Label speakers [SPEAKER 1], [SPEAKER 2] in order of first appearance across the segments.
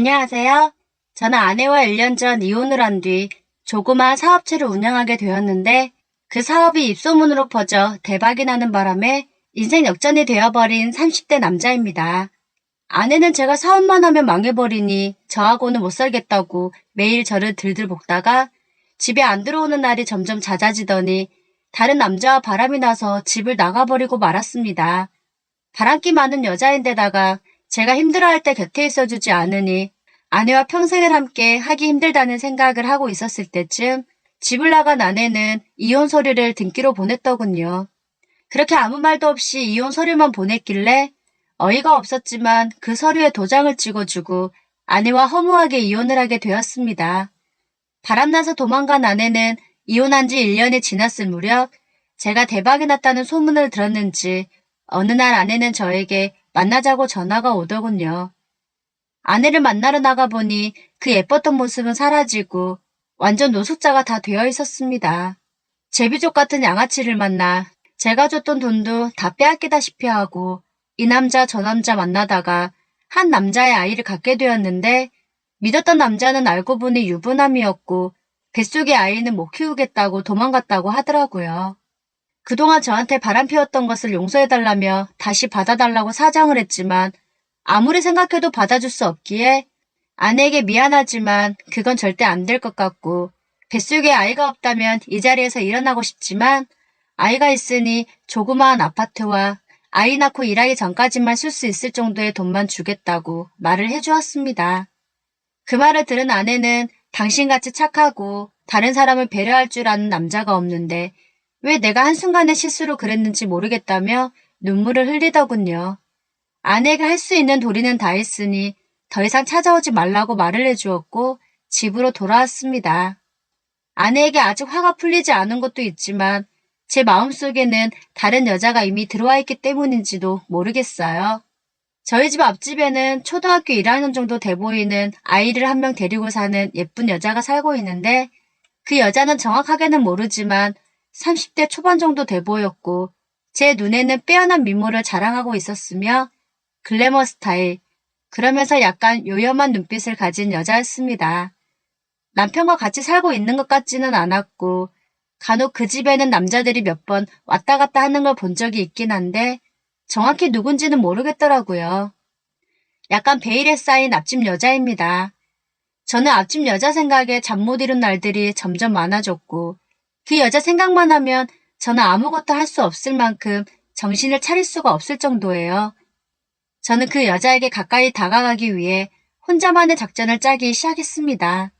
[SPEAKER 1] 안녕하세요. 저는 아내와 1년 전 이혼을 한 뒤 조그마한 사업체를 운영하게 되었는데 그 사업이 입소문으로 퍼져 대박이 나는 바람에 인생 역전이 되어버린 30대 남자입니다. 아내는 제가 사업만 하면 망해버리니 저하고는 못 살겠다고 매일 저를 들들 볶다가 집에 안 들어오는 날이 점점 잦아지더니 다른 남자와 바람이 나서 집을 나가버리고 말았습니다. 바람기 많은 여자인데다가 제가 힘들어할 때 곁에 있어주지 않으니 아내와 평생을 함께 하기 힘들다는 생각을 하고 있었을 때쯤 집을 나간 아내는 이혼 서류를 등기로 보냈더군요. 그렇게 아무 말도 없이 이혼 서류만 보냈길래 어이가 없었지만 그 서류에 도장을 찍어주고 아내와 허무하게 이혼을 하게 되었습니다. 바람나서 도망간 아내는 이혼한 지 1년이 지났을 무렵 제가 대박이 났다는 소문을 들었는지 어느 날 아내는 저에게 만나자고 전화가 오더군요. 아내를 만나러 나가보니 그 예뻤던 모습은 사라지고 완전 노숙자가 다 되어 있었습니다. 제비족 같은 양아치를 만나 제가 줬던 돈도 다 빼앗기다시피 하고 이 남자 저 남자 만나다가 한 남자의 아이를 갖게 되었는데 믿었던 남자는 알고 보니 유부남이었고 뱃속의 아이는 못 키우겠다고 도망갔다고 하더라고요. 그동안 저한테 바람 피웠던 것을 용서해달라며 다시 받아달라고 사정을 했지만 아무리 생각해도 받아줄 수 없기에 아내에게 미안하지만 그건 절대 안 될 것 같고 뱃속에 아이가 없다면 이 자리에서 일어나고 싶지만 아이가 있으니 조그마한 아파트와 아이 낳고 일하기 전까지만 쓸 수 있을 정도의 돈만 주겠다고 말을 해주었습니다. 그 말을 들은 아내는 당신같이 착하고 다른 사람을 배려할 줄 아는 남자가 없는데 왜 내가 한순간의 실수로 그랬는지 모르겠다며 눈물을 흘리더군요. 아내가 할 수 있는 도리는 다 했으니 더 이상 찾아오지 말라고 말을 해주었고 집으로 돌아왔습니다. 아내에게 아직 화가 풀리지 않은 것도 있지만 제 마음속에는 다른 여자가 이미 들어와 있기 때문인지도 모르겠어요. 저희 집 앞집에는 초등학교 1학년 정도 돼 보이는 아이를 한 명 데리고 사는 예쁜 여자가 살고 있는데 그 여자는 정확하게는 모르지만 30대 초반 정도 돼 보였고 제 눈에는 빼어난 미모를 자랑하고 있었으며 글래머 스타일, 그러면서 약간 요염한 눈빛을 가진 여자였습니다. 남편과 같이 살고 있는 것 같지는 않았고 간혹 그 집에는 남자들이 몇 번 왔다 갔다 하는 걸 본 적이 있긴 한데 정확히 누군지는 모르겠더라고요. 약간 베일에 쌓인 앞집 여자입니다. 저는 앞집 여자 생각에 잠 못 이룬 날들이 점점 많아졌고 그 여자 생각만 하면 저는 아무것도 할 수 없을 만큼 정신을 차릴 수가 없을 정도예요. 저는 그 여자에게 가까이 다가가기 위해 혼자만의 작전을 짜기 시작했습니다.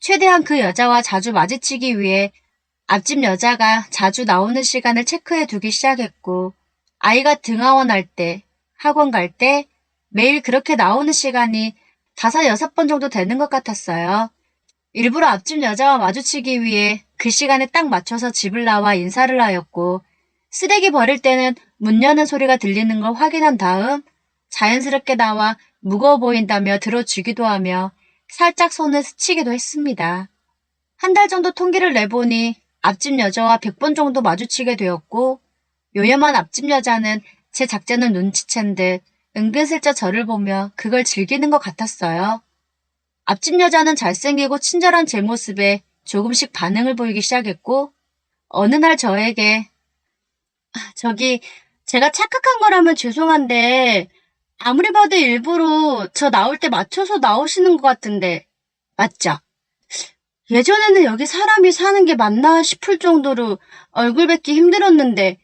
[SPEAKER 1] 최대한 그 여자와 자주 마주치기 위해 앞집 여자가 자주 나오는 시간을 체크해 두기 시작했고 아이가 등하원할 때, 학원 갈 때 매일 그렇게 나오는 시간이 5, 6번 정도 되는 것 같았어요. 일부러 앞집 여자와 마주치기 위해 그 시간에 딱 맞춰서 집을 나와 인사를 하였고 쓰레기 버릴 때는 문 여는 소리가 들리는 걸 확인한 다음 자연스럽게 나와 무거워 보인다며 들어주기도 하며 살짝 손을 스치기도 했습니다. 한 달 정도 통계를 내보니 앞집 여자와 100번 정도 마주치게 되었고 요염한 앞집 여자는 제 작전을 눈치챈 듯 은근슬쩍 저를 보며 그걸 즐기는 것 같았어요. 앞집 여자는 잘생기고 친절한 제 모습에 조금씩 반응을 보이기 시작했고 어느 날 저에게 저기 제가 착각한 거라면 죄송한데 아무리 봐도 일부러 저 나올 때 맞춰서 나오시는 것 같은데 맞죠? 예전에는 여기 사람이 사는 게 맞나 싶을 정도로 얼굴 뵙기 힘들었는데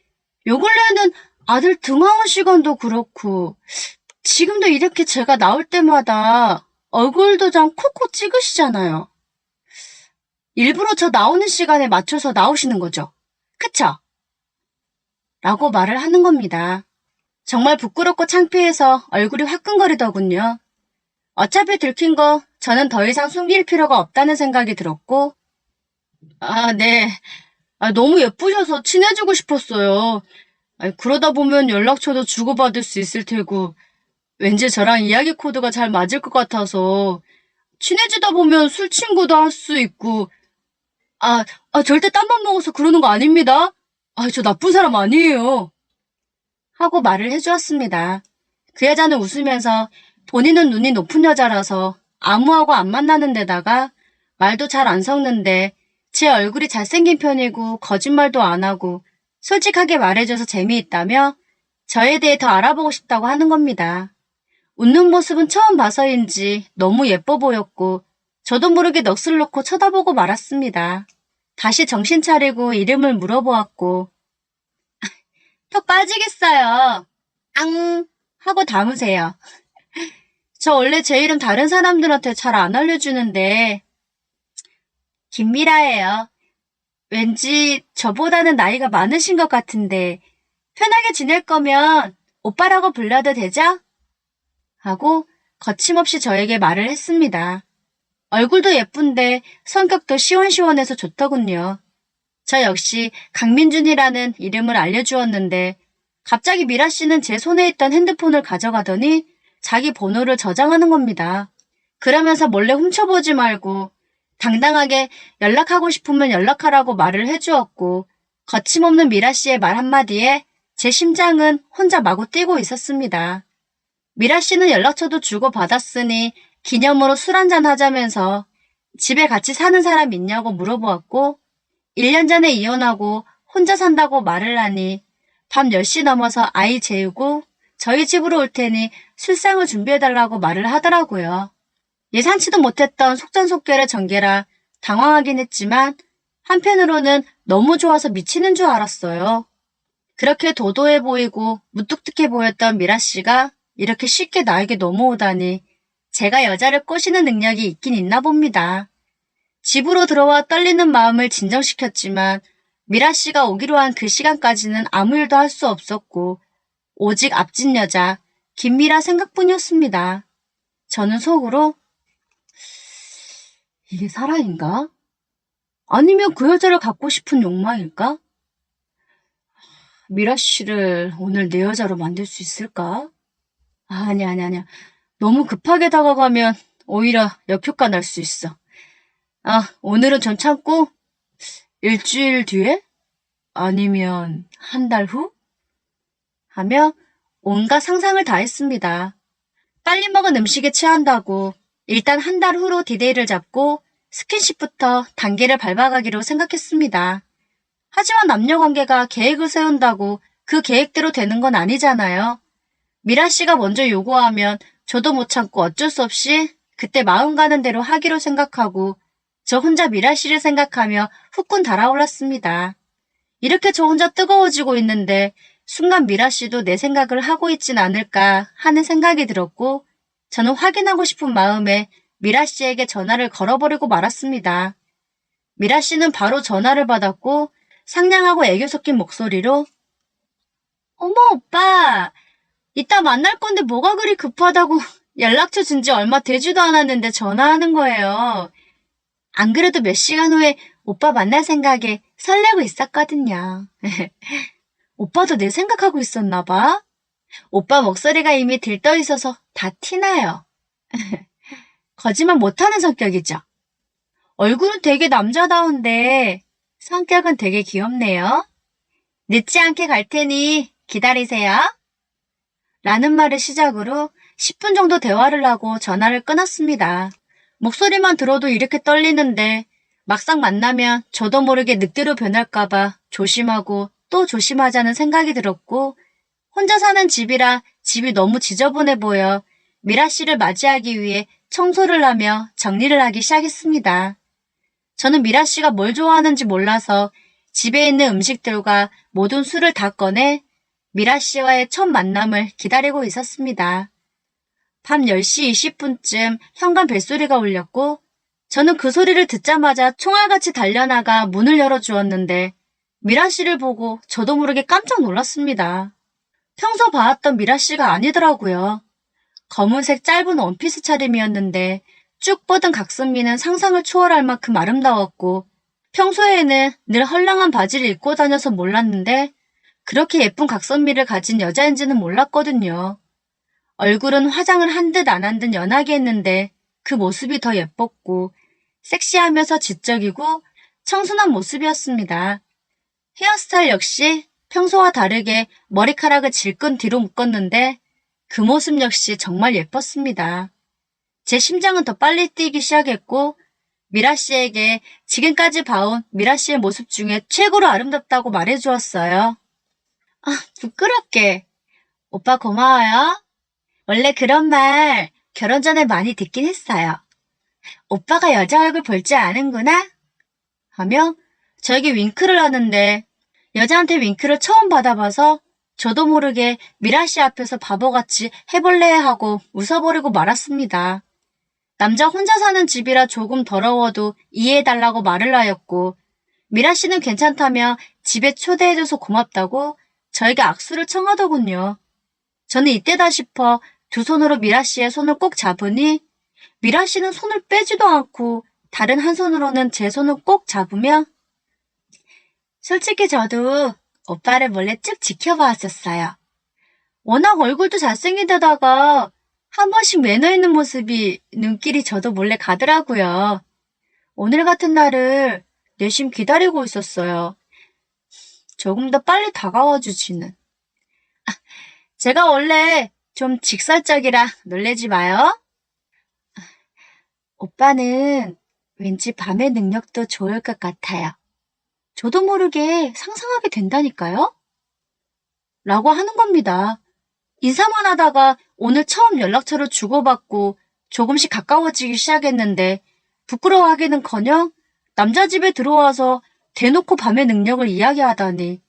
[SPEAKER 1] 요 근래에는 아들 등하원 시간도 그렇고 지금도 이렇게 제가 나올 때마다 얼굴 도장 콕콕 찍으시잖아요. 일부러 저 나오는 시간에 맞춰서 나오시는 거죠. 그쵸? 라고 말을 하는 겁니다. 정말 부끄럽고 창피해서 얼굴이 화끈거리더군요. 어차피 들킨 거 저는 더 이상 숨길 필요가 없다는 생각이 들었고 네. 너무 예쁘셔서 친해지고 싶었어요. 그러다 보면 연락처도 주고받을 수 있을 테고 왠지 저랑 이야기 코드가 잘 맞을 것 같아서 친해지다 보면 술 친구도 할 수 있고 절대 딴 맘 먹어서 그러는 거 아닙니다. 저 나쁜 사람 아니에요. 하고 말을 해주었습니다. 그 여자는 웃으면서 본인은 눈이 높은 여자라서 아무하고 안 만나는 데다가 말도 잘 안 섞는데 제 얼굴이 잘생긴 편이고 거짓말도 안 하고 솔직하게 말해줘서 재미있다며 저에 대해 더 알아보고 싶다고 하는 겁니다. 웃는 모습은 처음 봐서인지 너무 예뻐 보였고 저도 모르게 넋을 놓고 쳐다보고 말았습니다. 다시 정신 차리고 이름을 물어보았고 턱 빠지겠어요. 앙 하고 담으세요. 저 원래 제 이름 다른 사람들한테 잘 안 알려주는데 김미라예요. 왠지 저보다는 나이가 많으신 것 같은데 편하게 지낼 거면 오빠라고 불러도 되죠? 하고 거침없이 저에게 말을 했습니다. 얼굴도 예쁜데 성격도 시원시원해서 좋더군요. 저 역시 강민준이라는 이름을 알려주었는데 갑자기 미라 씨는 제 손에 있던 핸드폰을 가져가더니 자기 번호를 저장하는 겁니다. 그러면서 몰래 훔쳐보지 말고 당당하게 연락하고 싶으면 연락하라고 말을 해주었고 거침없는 미라 씨의 말 한마디에 제 심장은 혼자 마구 뛰고 있었습니다. 미라 씨는 연락처도 주고받았으니 기념으로 술 한잔 하자면서 집에 같이 사는 사람 있냐고 물어보았고 1년 전에 이혼하고 혼자 산다고 말을 하니 밤 10시 넘어서 아이 재우고 저희 집으로 올 테니 술상을 준비해달라고 말을 하더라고요. 예상치도 못했던 속전속결의 전개라 당황하긴 했지만 한편으로는 너무 좋아서 미치는 줄 알았어요. 그렇게 도도해 보이고 무뚝뚝해 보였던 미라 씨가 이렇게 쉽게 나에게 넘어오다니 제가 여자를 꼬시는 능력이 있긴 있나 봅니다. 집으로 들어와 떨리는 마음을 진정시켰지만 미라 씨가 오기로 한 그 시간까지는 아무 일도 할 수 없었고 오직 앞진 여자 김미라 생각뿐이었습니다. 저는 속으로 이게 사랑인가? 아니면 그 여자를 갖고 싶은 욕망일까? 미라 씨를 오늘 내 여자로 만들 수 있을까? 아니야. 너무 급하게 다가가면 오히려 역효과 날 수 있어. 오늘은 좀 참고 일주일 뒤에? 아니면 한 달 후? 하며 온갖 상상을 다 했습니다. 빨리 먹은 음식에 취한다고 일단 한 달 후로 디데이를 잡고 스킨십부터 단계를 밟아가기로 생각했습니다. 하지만 남녀관계가 계획을 세운다고 그 계획대로 되는 건 아니잖아요. 미라 씨가 먼저 요구하면 저도 못 참고 어쩔 수 없이 그때 마음 가는 대로 하기로 생각하고 저 혼자 미라 씨를 생각하며 후끈 달아올랐습니다. 이렇게 저 혼자 뜨거워지고 있는데 순간 미라 씨도 내 생각을 하고 있진 않을까 하는 생각이 들었고 저는 확인하고 싶은 마음에 미라 씨에게 전화를 걸어버리고 말았습니다. 미라 씨는 바로 전화를 받았고 상냥하고 애교 섞인 목소리로 어머 오빠 이따 만날 건데 뭐가 그리 급하다고 연락처 준 지 얼마 되지도 않았는데 전화하는 거예요. 안 그래도 몇 시간 후에 오빠 만날 생각에 설레고 있었거든요. 오빠도 내 생각하고 있었나 봐. 오빠 목소리가 이미 들떠 있어서 다 티나요. 거짓말 못하는 성격이죠. 얼굴은 되게 남자다운데 성격은 되게 귀엽네요. 늦지 않게 갈 테니 기다리세요. 라는 말을 시작으로 10분 정도 대화를 하고 전화를 끊었습니다. 목소리만 들어도 이렇게 떨리는데 막상 만나면 저도 모르게 늑대로 변할까봐 조심하고 또 조심하자는 생각이 들었고 혼자 사는 집이라 집이 너무 지저분해 보여 미라 씨를 맞이하기 위해 청소를 하며 정리를 하기 시작했습니다. 저는 미라 씨가 뭘 좋아하는지 몰라서 집에 있는 음식들과 모든 술을 다 꺼내 미라 씨와의 첫 만남을 기다리고 있었습니다. 밤 10시 20분쯤 현관 벨소리가 울렸고 저는 그 소리를 듣자마자 총알같이 달려나가 문을 열어주었는데 미라 씨를 보고 저도 모르게 깜짝 놀랐습니다. 평소 봐왔던 미라 씨가 아니더라고요. 검은색 짧은 원피스 차림이었는데 쭉 뻗은 각선미는 상상을 초월할 만큼 아름다웠고 평소에는 늘 헐렁한 바지를 입고 다녀서 몰랐는데 그렇게 예쁜 각선미를 가진 여자인지는 몰랐거든요. 얼굴은 화장을 한 듯 안 한 듯 연하게 했는데 그 모습이 더 예뻤고 섹시하면서 지적이고 청순한 모습이었습니다. 헤어스타일 역시 평소와 다르게 머리카락을 질끈 뒤로 묶었는데 그 모습 역시 정말 예뻤습니다. 제 심장은 더 빨리 뛰기 시작했고 미라 씨에게 지금까지 봐온 미라 씨의 모습 중에 최고로 아름답다고 말해주었어요. 아, 부끄럽게. 오빠 고마워요. 원래 그런 말 결혼 전에 많이 듣긴 했어요. 오빠가 여자 얼굴 볼 줄 아는구나? 하며 저에게 윙크를 하는데 여자한테 윙크를 처음 받아봐서 저도 모르게 미라 씨 앞에서 바보같이 해볼래 하고 웃어버리고 말았습니다. 남자 혼자 사는 집이라 조금 더러워도 이해해달라고 말을 하였고 미라 씨는 괜찮다며 집에 초대해줘서 고맙다고 저에게 악수를 청하더군요. 저는 이때다 싶어 두 손으로 미라 씨의 손을 꼭 잡으니 미라 씨는 손을 빼지도 않고 다른 한 손으로는 제 손을 꼭 잡으며 솔직히 저도 오빠를 몰래 쭉 지켜봐왔었어요. 워낙 얼굴도 잘생기다가 한 번씩 매너 있는 모습이 눈길이 저도 몰래 가더라고요. 오늘 같은 날을 내심 기다리고 있었어요. 조금 더 빨리 다가와 주지는. 제가 원래 좀 직설적이라 놀래지 마요. 오빠는 왠지 밤의 능력도 좋을 것 같아요. 저도 모르게 상상하게 된다니까요? 라고 하는 겁니다. 인사만 하다가 오늘 처음 연락처를 주고받고 조금씩 가까워지기 시작했는데 부끄러워하기는커녕 남자 집에 들어와서 대놓고 밤의 능력을 이야기하다니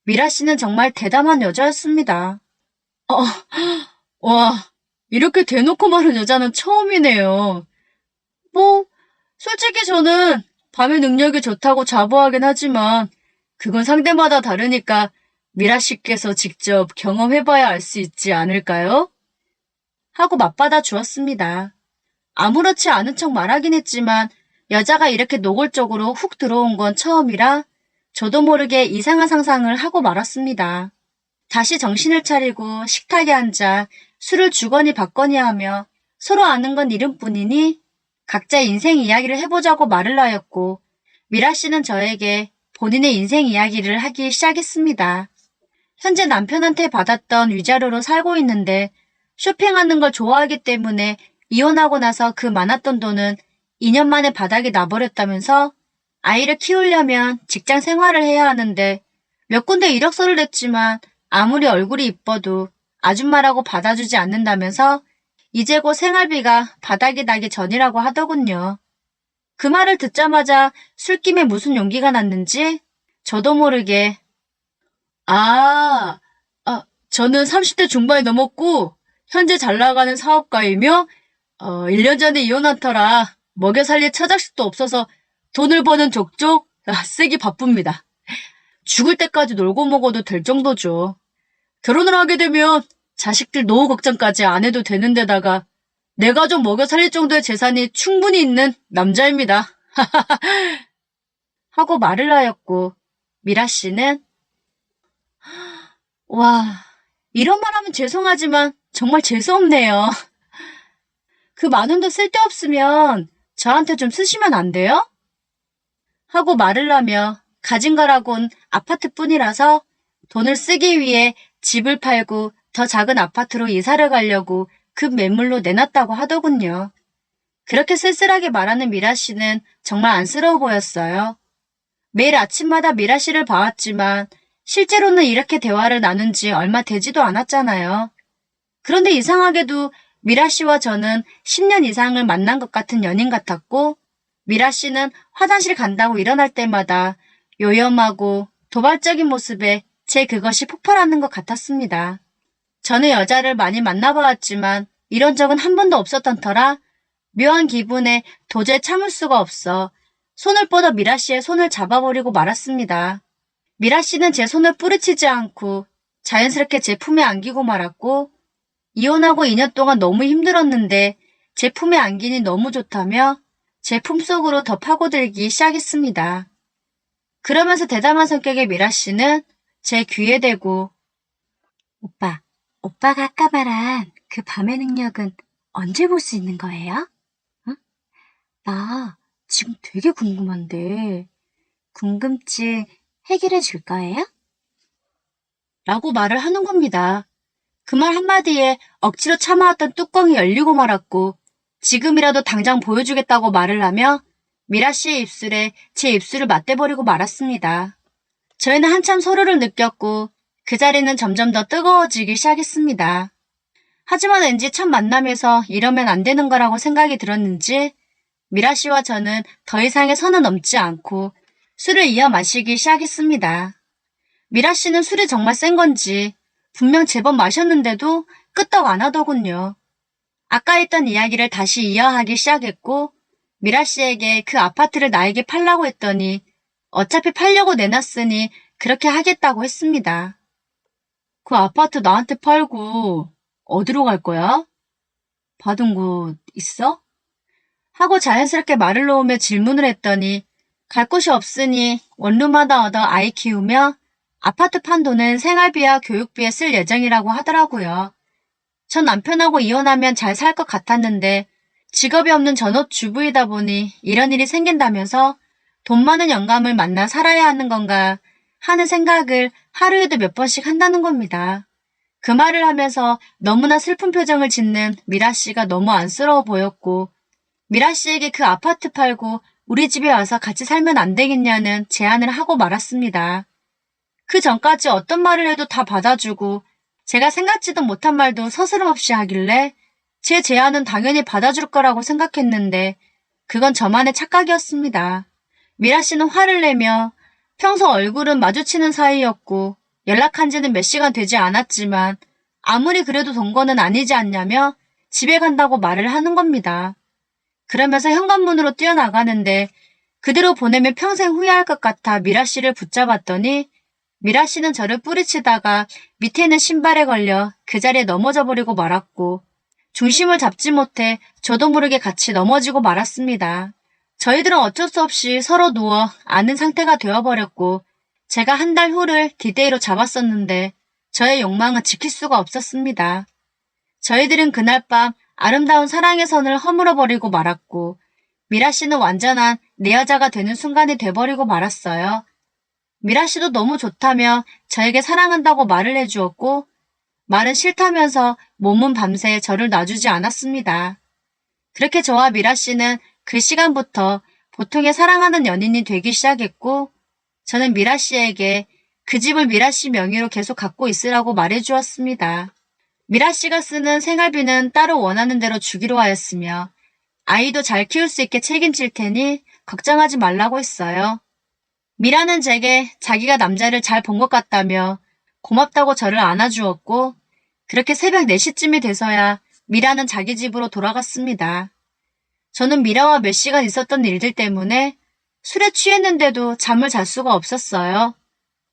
[SPEAKER 1] 미라 씨는 정말 대담한 여자였습니다. 와, 이렇게 대놓고 말하는 여자는 처음이네요. 솔직히 저는 밤의 능력이 좋다고 자부하긴 하지만 그건 상대마다 다르니까 미라 씨께서 직접 경험해봐야 알 수 있지 않을까요? 하고 맞받아 주었습니다. 아무렇지 않은 척 말하긴 했지만 여자가 이렇게 노골적으로 훅 들어온 건 처음이라 저도 모르게 이상한 상상을 하고 말았습니다. 다시 정신을 차리고 식탁에 앉아 술을 주거니 받거니 하며 서로 아는 건 이름뿐이니 각자 인생 이야기를 해보자고 말을 하였고 미라 씨는 저에게 본인의 인생 이야기를 하기 시작했습니다. 현재 남편한테 받았던 위자료로 살고 있는데 쇼핑하는 걸 좋아하기 때문에 이혼하고 나서 그 많았던 돈은 2년 만에 바닥이 나버렸다면서 아이를 키우려면 직장 생활을 해야 하는데 몇 군데 이력서를 냈지만 아무리 얼굴이 이뻐도 아줌마라고 받아주지 않는다면서 이제 곧 생활비가 바닥이 나기 전이라고 하더군요. 그 말을 듣자마자 술김에 무슨 용기가 났는지 저도 모르게 저는 30대 중반이 넘었고 현재 잘 나가는 사업가이며 1년 전에 이혼한 터라 먹여 살릴 처자식도 없어서 돈을 버는 족족 쓰기 바쁩니다. 죽을 때까지 놀고 먹어도 될 정도죠. 결혼을 하게 되면 자식들 노후 걱정까지 안 해도 되는 데다가 내 가족 먹여 살릴 정도의 재산이 충분히 있는 남자입니다. 하고 말을 하였고 미라 씨는 와, 이런 말 하면 죄송하지만 정말 재수없네요. 그 많은 돈 쓸데없으면 저한테 좀 쓰시면 안 돼요? 하고 말을 하며 가진 거라곤 아파트뿐이라서 돈을 쓰기 위해 집을 팔고 더 작은 아파트로 이사를 가려고 급 매물로 내놨다고 하더군요. 그렇게 쓸쓸하게 말하는 미라 씨는 정말 안쓰러워 보였어요. 매일 아침마다 미라 씨를 봐왔지만 실제로는 이렇게 대화를 나눈 지 얼마 되지도 않았잖아요. 그런데 이상하게도 미라 씨와 저는 10년 이상을 만난 것 같은 연인 같았고 미라 씨는 화장실 간다고 일어날 때마다 요염하고 도발적인 모습에 제 그것이 폭발하는 것 같았습니다. 저는 여자를 많이 만나봐왔지만 이런 적은 한 번도 없었던 터라 묘한 기분에 도저히 참을 수가 없어 손을 뻗어 미라 씨의 손을 잡아버리고 말았습니다. 미라 씨는 제 손을 뿌리치지 않고 자연스럽게 제 품에 안기고 말았고 이혼하고 2년 동안 너무 힘들었는데 제 품에 안기니 너무 좋다며 제 품속으로 더 파고들기 시작했습니다. 그러면서 대담한 성격의 미라 씨는 제 귀에 대고 오빠가 아까 말한 그 밤의 능력은 언제 볼 수 있는 거예요? 응? 나 지금 되게 궁금한데 궁금증 해결해 줄 거예요? 라고 말을 하는 겁니다. 그 말 한마디에 억지로 참아왔던 뚜껑이 열리고 말았고 지금이라도 당장 보여주겠다고 말을 하며 미라 씨의 입술에 제 입술을 맞대버리고 말았습니다. 저희는 한참 서로를 느꼈고 그 자리는 점점 더 뜨거워지기 시작했습니다. 하지만 왠지 첫 만남에서 이러면 안 되는 거라고 생각이 들었는지 미라 씨와 저는 더 이상의 선을 넘지 않고 술을 이어 마시기 시작했습니다. 미라 씨는 술이 정말 센 건지 분명 제법 마셨는데도 끄떡 안 하더군요. 아까 했던 이야기를 다시 이어하기 시작했고 미라 씨에게 그 아파트를 나에게 팔라고 했더니 어차피 팔려고 내놨으니 그렇게 하겠다고 했습니다. 그 아파트 나한테 팔고 어디로 갈 거야? 받은 곳 있어? 하고 자연스럽게 말을 놓으며 질문을 했더니 갈 곳이 없으니 원룸하다 얻어 아이 키우며 아파트 판 돈은 생활비와 교육비에 쓸 예정이라고 하더라고요. 전 남편하고 이혼하면 잘 살 것 같았는데 직업이 없는 전업주부이다 보니 이런 일이 생긴다면서 돈 많은 영감을 만나 살아야 하는 건가 하는 생각을 하루에도 몇 번씩 한다는 겁니다. 그 말을 하면서 너무나 슬픈 표정을 짓는 미라 씨가 너무 안쓰러워 보였고 미라 씨에게 그 아파트 팔고 우리 집에 와서 같이 살면 안 되겠냐는 제안을 하고 말았습니다. 그 전까지 어떤 말을 해도 다 받아주고 제가 생각지도 못한 말도 서스럼없이 하길래 제 제안은 당연히 받아줄 거라고 생각했는데 그건 저만의 착각이었습니다. 미라 씨는 화를 내며 평소 얼굴은 마주치는 사이였고 연락한 지는 몇 시간 되지 않았지만 아무리 그래도 동거는 아니지 않냐며 집에 간다고 말을 하는 겁니다. 그러면서 현관문으로 뛰어나가는데 그대로 보내면 평생 후회할 것 같아 미라 씨를 붙잡았더니 미라 씨는 저를 뿌리치다가 밑에 있는 신발에 걸려 그 자리에 넘어져 버리고 말았고 중심을 잡지 못해 저도 모르게 같이 넘어지고 말았습니다. 저희들은 어쩔 수 없이 서로 누워 아는 상태가 되어버렸고 제가 한 달 후를 디데이로 잡았었는데 저의 욕망은 지킬 수가 없었습니다. 저희들은 그날 밤 아름다운 사랑의 선을 허물어버리고 말았고 미라 씨는 완전한 내 여자가 되는 순간이 돼버리고 말았어요. 미라 씨도 너무 좋다며 저에게 사랑한다고 말을 해주었고 말은 싫다면서 몸은 밤새 저를 놔주지 않았습니다. 그렇게 저와 미라 씨는 그 시간부터 보통의 사랑하는 연인이 되기 시작했고 저는 미라 씨에게 그 집을 미라 씨 명의로 계속 갖고 있으라고 말해주었습니다. 미라 씨가 쓰는 생활비는 따로 원하는 대로 주기로 하였으며 아이도 잘 키울 수 있게 책임질 테니 걱정하지 말라고 했어요. 미라는 제게 자기가 남자를 잘 본 것 같다며 고맙다고 저를 안아주었고 그렇게 새벽 4시쯤이 돼서야 미라는 자기 집으로 돌아갔습니다. 저는 미라와 몇 시간 있었던 일들 때문에 술에 취했는데도 잠을 잘 수가 없었어요.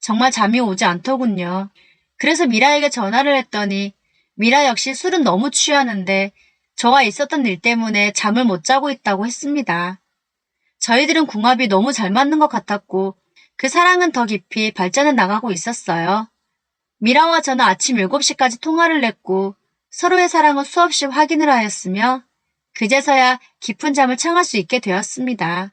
[SPEAKER 1] 정말 잠이 오지 않더군요. 그래서 미라에게 전화를 했더니 미라 역시 술은 너무 취하는데 저와 있었던 일 때문에 잠을 못 자고 있다고 했습니다. 저희들은 궁합이 너무 잘 맞는 것 같았고 그 사랑은 더 깊이 발전해 나가고 있었어요. 미라와 저는 아침 7시까지 통화를 했고 서로의 사랑을 수없이 확인을 하였으며 그제서야 깊은 잠을 청할 수 있게 되었습니다.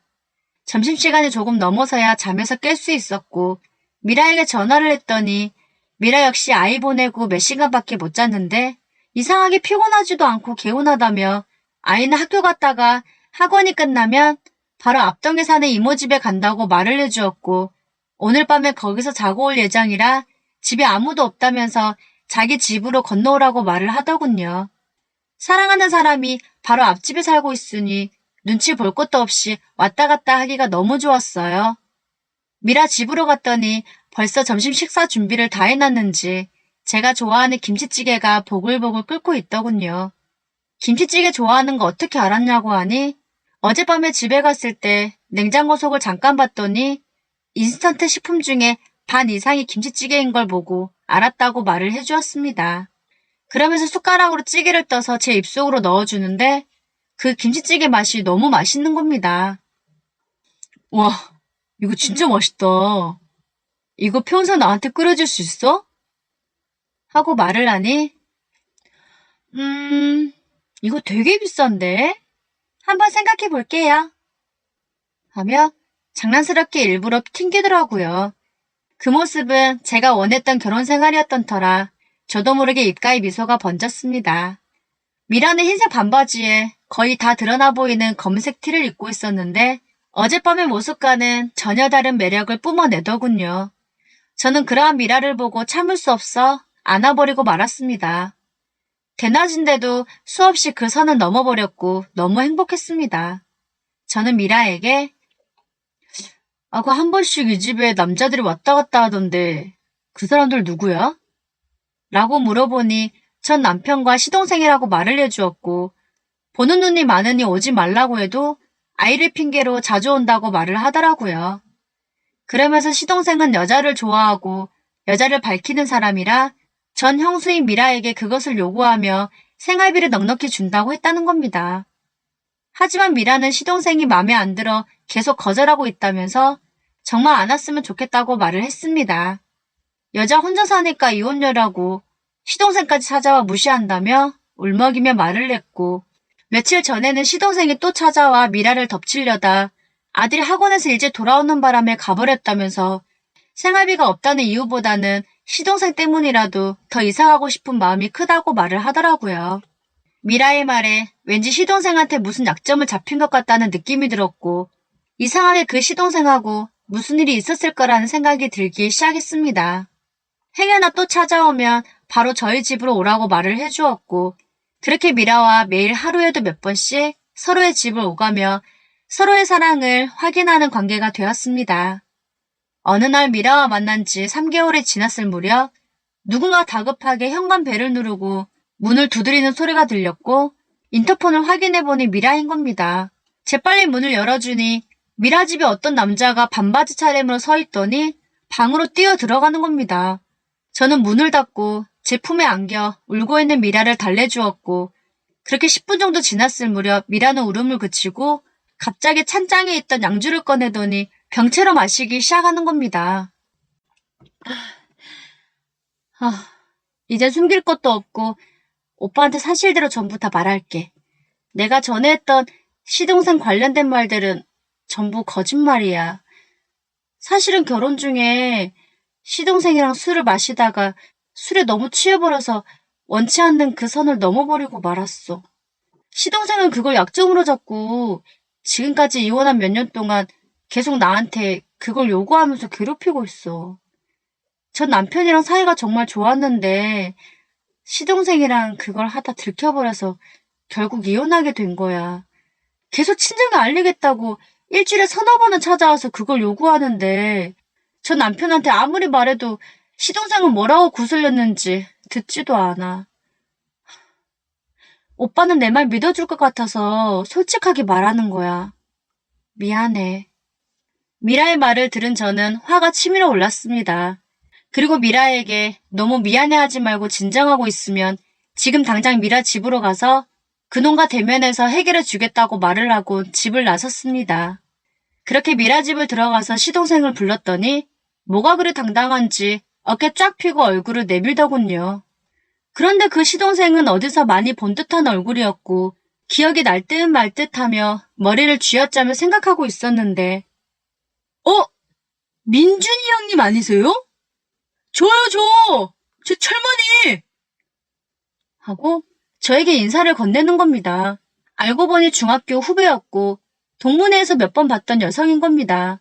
[SPEAKER 1] 점심시간이 조금 넘어서야 잠에서 깰 수 있었고 미라에게 전화를 했더니 미라 역시 아이 보내고 몇 시간밖에 못 잤는데 이상하게 피곤하지도 않고 개운하다며 아이는 학교 갔다가 학원이 끝나면 바로 앞동에 사는 이모 집에 간다고 말을 해주었고 오늘 밤에 거기서 자고 올 예정이라 집에 아무도 없다면서 자기 집으로 건너오라고 말을 하더군요. 사랑하는 사람이 바로 앞집에 살고 있으니 눈치 볼 것도 없이 왔다 갔다 하기가 너무 좋았어요. 미라 집으로 갔더니 벌써 점심 식사 준비를 다 해놨는지 제가 좋아하는 김치찌개가 보글보글 끓고 있더군요. 김치찌개 좋아하는 거 어떻게 알았냐고 하니 어젯밤에 집에 갔을 때 냉장고 속을 잠깐 봤더니 인스턴트 식품 중에 반 이상이 김치찌개인 걸 보고 알았다고 말을 해주었습니다. 그러면서 숟가락으로 찌개를 떠서 제 입속으로 넣어주는데 그 김치찌개 맛이 너무 맛있는 겁니다. 와, 이거 진짜 맛있다. 이거 평소 나한테 끓여줄 수 있어? 하고 말을 하니 이거 되게 비싼데? 한번 생각해 볼게요. 하며 장난스럽게 일부러 튕기더라고요. 그 모습은 제가 원했던 결혼 생활이었던 터라 저도 모르게 입가에 미소가 번졌습니다. 미라는 흰색 반바지에 거의 다 드러나 보이는 검은색 티를 입고 있었는데 어젯밤의 모습과는 전혀 다른 매력을 뿜어내더군요. 저는 그러한 미라를 보고 참을 수 없어 안아버리고 말았습니다. 대낮인데도 수없이 그 선을 넘어버렸고 너무 행복했습니다. 저는 미라에게 그 한 번씩 이 집에 남자들이 왔다 갔다 하던데 그 사람들 누구야? 라고 물어보니 전 남편과 시동생이라고 말을 해주었고 보는 눈이 많으니 오지 말라고 해도 아이를 핑계로 자주 온다고 말을 하더라고요. 그러면서 시동생은 여자를 좋아하고 여자를 밝히는 사람이라 전 형수인 미라에게 그것을 요구하며 생활비를 넉넉히 준다고 했다는 겁니다. 하지만 미라는 시동생이 마음에 안 들어 계속 거절하고 있다면서 정말 안 왔으면 좋겠다고 말을 했습니다. 여자 혼자 사니까 이혼녀라고 시동생까지 찾아와 무시한다며 울먹이며 말을 했고 며칠 전에는 시동생이 또 찾아와 미라를 덮치려다 아들이 학원에서 일찍 돌아오는 바람에 가버렸다면서 생활비가 없다는 이유보다는 시동생 때문이라도 더 이사가고 싶은 마음이 크다고 말을 하더라고요. 미라의 말에 왠지 시동생한테 무슨 약점을 잡힌 것 같다는 느낌이 들었고 이상하게 그 시동생하고 무슨 일이 있었을 거라는 생각이 들기 시작했습니다. 행여나 또 찾아오면 바로 저희 집으로 오라고 말을 해주었고 그렇게 미라와 매일 하루에도 몇 번씩 서로의 집을 오가며 서로의 사랑을 확인하는 관계가 되었습니다. 어느 날 미라와 만난 지 3개월이 지났을 무렵 누군가 다급하게 현관벨을 누르고 문을 두드리는 소리가 들렸고 인터폰을 확인해보니 미라인 겁니다. 재빨리 문을 열어주니 미라 집에 어떤 남자가 반바지 차림으로 서 있더니 방으로 뛰어 들어가는 겁니다. 저는 문을 닫고 제 품에 안겨 울고 있는 미라를 달래주었고 그렇게 10분 정도 지났을 무렵 미라는 울음을 그치고 갑자기 찬장에 있던 양주를 꺼내더니 병채로 마시기 시작하는 겁니다. 이제 숨길 것도 없고 오빠한테 사실대로 전부 다 말할게. 내가 전에 했던 시동생 관련된 말들은 전부 거짓말이야. 사실은 결혼 중에 시동생이랑 술을 마시다가 술에 너무 취해버려서 원치 않는 그 선을 넘어버리고 말았어. 시동생은 그걸 약점으로 잡고 지금까지 이혼한 몇 년 동안 계속 나한테 그걸 요구하면서 괴롭히고 있어. 전 남편이랑 사이가 정말 좋았는데 시동생이랑 그걸 하다 들켜버려서 결국 이혼하게 된 거야. 계속 친정에 알리겠다고 일주일에 서너 번은 찾아와서 그걸 요구하는데 전 남편한테 아무리 말해도 시동생은 뭐라고 구슬렸는지 듣지도 않아. 오빠는 내 말 믿어줄 것 같아서 솔직하게 말하는 거야. 미안해. 미라의 말을 들은 저는 화가 치밀어 올랐습니다. 그리고 미라에게 너무 미안해하지 말고 진정하고 있으면 지금 당장 미라 집으로 가서 그놈과 대면해서 해결해 주겠다고 말을 하고 집을 나섰습니다. 그렇게 미라 집을 들어가서 시동생을 불렀더니 뭐가 그리 당당한지 어깨 쫙 펴고 얼굴을 내밀더군요. 그런데 그 시동생은 어디서 많이 본 듯한 얼굴이었고 기억이 날 듯 말 듯하며 머리를 쥐어짜며 생각하고 있었는데 민준이 형님 아니세요? 저요, 저 철머니! 하고 저에게 인사를 건네는 겁니다. 알고 보니 중학교 후배였고 동문회에서 몇 번 봤던 여성인 겁니다.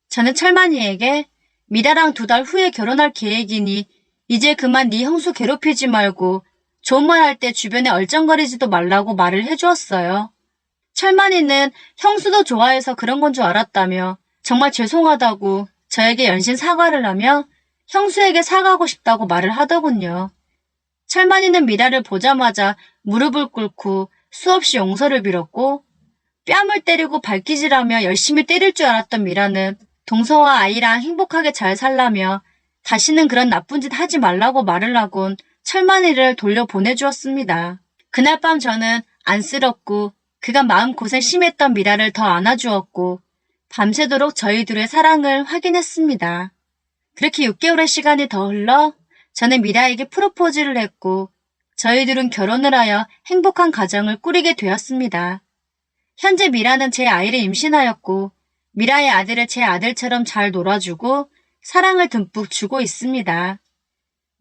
[SPEAKER 1] 저는 철만이에게 미라랑 2달 후에 결혼할 계획이니 이제 그만 네 형수 괴롭히지 말고 좋은 말 할 때 주변에 얼쩡거리지도 말라고 말을 해주었어요. 철만이는 형수도 좋아해서 그런 건 줄 알았다며 정말 죄송하다고 저에게 연신 사과를 하며 형수에게 사과하고 싶다고 말을 하더군요. 철만이는 미라를 보자마자 무릎을 꿇고 수없이 용서를 빌었고 뺨을 때리고 발기질하며 열심히 때릴 줄 알았던 미라는 동서와 아이랑 행복하게 잘 살라며 다시는 그런 나쁜 짓 하지 말라고 말을 하곤 철만이를 돌려보내주었습니다. 그날 밤 저는 안쓰럽고 그간 마음고생 심했던 미라를 더 안아주었고 밤새도록 저희 둘의 사랑을 확인했습니다. 그렇게 6개월의 시간이 더 흘러 저는 미라에게 프로포즈를 했고 저희 둘은 결혼을 하여 행복한 가정을 꾸리게 되었습니다. 현재 미라는 제 아이를 임신하였고 미라의 아들을 제 아들처럼 잘 놀아주고 사랑을 듬뿍 주고 있습니다.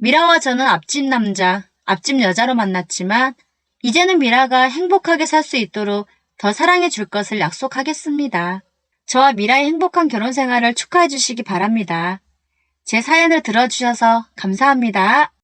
[SPEAKER 1] 미라와 저는 앞집 남자, 앞집 여자로 만났지만 이제는 미라가 행복하게 살 수 있도록 더 사랑해 줄 것을 약속하겠습니다. 저와 미라의 행복한 결혼 생활을 축하해 주시기 바랍니다. 제 사연을 들어주셔서 감사합니다.